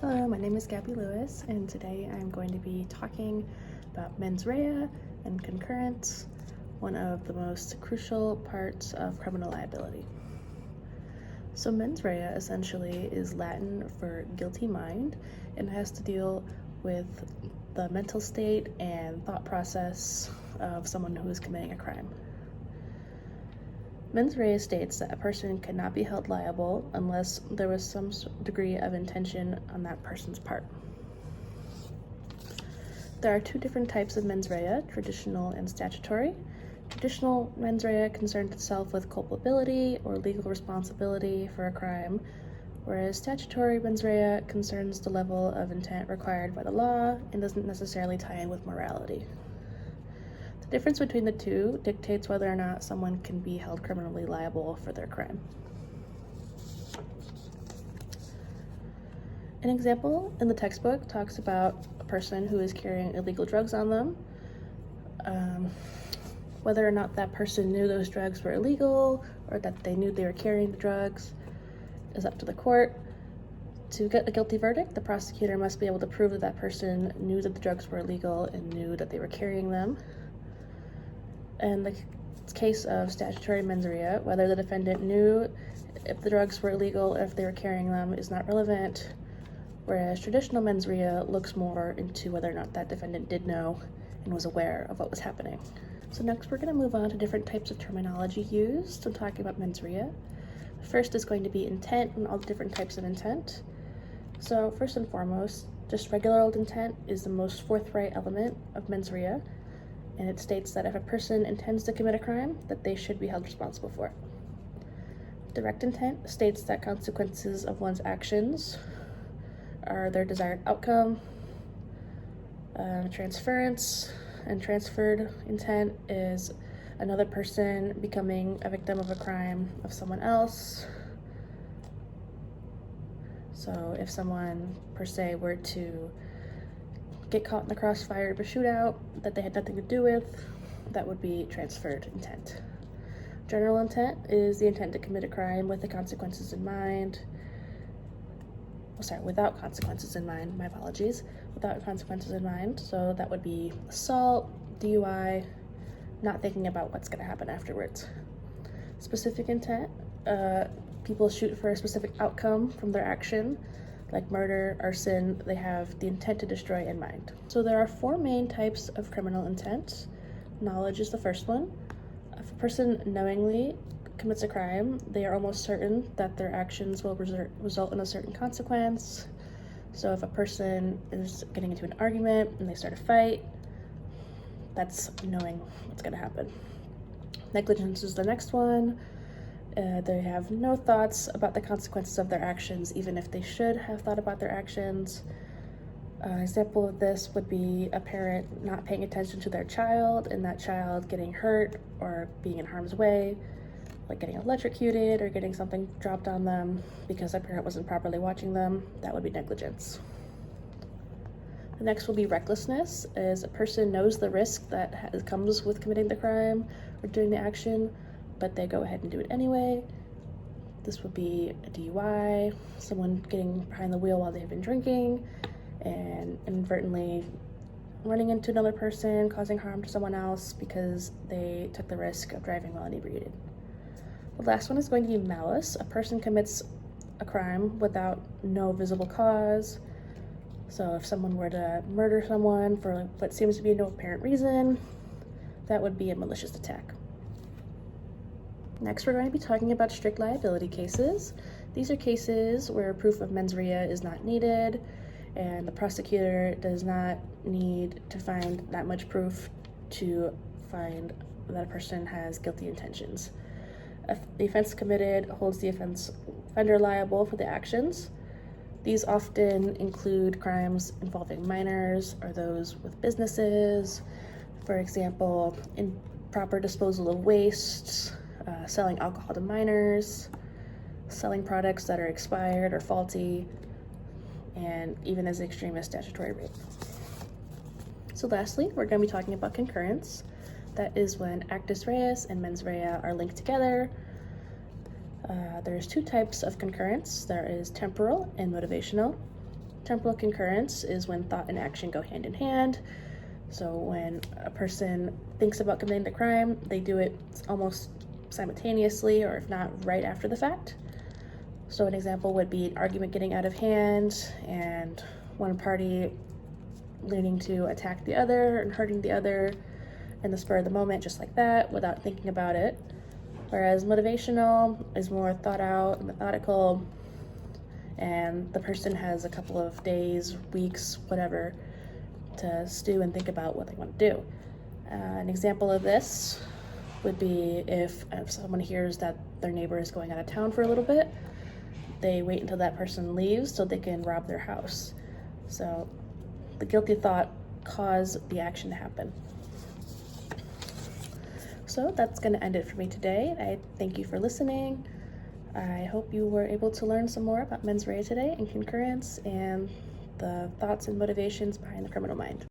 Hello, my name is Gabby Lewis, and today I'm going to be talking about mens rea and concurrence, one of the most crucial parts of criminal liability. So mens rea essentially is Latin for guilty mind, and has to deal with the mental state and thought process of someone who is committing a crime. Mens rea states that a person cannot be held liable unless there was some degree of intention on that person's part. There are two different types of mens rea, traditional and statutory. Traditional mens rea concerns itself with culpability or legal responsibility for a crime, whereas statutory mens rea concerns the level of intent required by the law and doesn't necessarily tie in with morality. The difference between the two dictates whether or not someone can be held criminally liable for their crime. An example in the textbook talks about a person who is carrying illegal drugs on them. Whether or not that person knew those drugs were illegal or that they knew they were carrying the drugs is up to the court. To get a guilty verdict, the prosecutor must be able to prove that that person knew that the drugs were illegal and knew that they were carrying them. In the case of statutory mens rea, whether the defendant knew if the drugs were illegal or if they were carrying them is not relevant, whereas traditional mens rea looks more into whether or not that defendant did know and was aware of what was happening. So next we're going to move on to different types of terminology used when talking about mens rea. The first is going to be intent and all the different types of intent. So first and foremost, just regular old intent is the most forthright element of mens rea, and it states that if a person intends to commit a crime, that they should be held responsible for it. Direct intent states that consequences of one's actions are their desired outcome. Transference and transferred intent is another person becoming a victim of a crime of someone else. So if someone, per se, were to get caught in the crossfire of a shootout that they had nothing to do with, that would be transferred intent. General intent is the intent to commit a crime with the consequences in mind. Without consequences in mind, my apologies. Without consequences in mind, so that would be assault, DUI, not thinking about what's going to happen afterwards. Specific intent, people shoot for a specific outcome from their action, like murder, arson. They have the intent to destroy in mind. So there are four main types of criminal intent. Knowledge is the first one. If a person knowingly commits a crime, they are almost certain that their actions will result in a certain consequence. So if a person is getting into an argument and they start a fight, that's knowing what's going to happen. Negligence is the next one. They have no thoughts about the consequences of their actions, even if they should have thought about their actions. An example of this would be a parent not paying attention to their child and that child getting hurt or being in harm's way, like getting electrocuted or getting something dropped on them because their parent wasn't properly watching them. That would be negligence. The next will be recklessness, as a person knows the risk that comes with committing the crime or doing the action, but they go ahead and do it anyway. This would be a DUI, someone getting behind the wheel while they've been drinking and inadvertently running into another person, causing harm to someone else because they took the risk of driving while inebriated. The last one is going to be malice. A person commits a crime without no visible cause. So if someone were to murder someone for what seems to be no apparent reason, that would be a malicious attack. Next, we're going to be talking about strict liability cases. These are cases where proof of mens rea is not needed, and the prosecutor does not need to find that much proof to find that a person has guilty intentions. If the offense committed holds the offender liable for the actions. These often include crimes involving minors or those with businesses. For example, improper disposal of waste, selling alcohol to minors, selling products that are expired or faulty, and even as extreme as statutory rape. So lastly, we're going to be talking about concurrence. That is when actus reus and mens rea are linked together. There's two types of concurrence. There is temporal and motivational. Temporal concurrence is when thought and action go hand in hand. So when a person thinks about committing the crime, they do it almost simultaneously, or if not, right after the fact. So an example would be an argument getting out of hand and one party leaning to attack the other and hurting the other in the spur of the moment, just like that, without thinking about it. Whereas motivational is more thought out, methodical, and the person has a couple of days, weeks, whatever, to stew and think about what they want to do. An example of this would be if someone hears that their neighbor is going out of town for a little bit, they wait until that person leaves so they can rob their house. So the guilty thought caused the action to happen. So that's going to end it for me today. I thank you for listening. I hope you were able to learn some more about mens rea today and concurrence and the thoughts and motivations behind the criminal mind.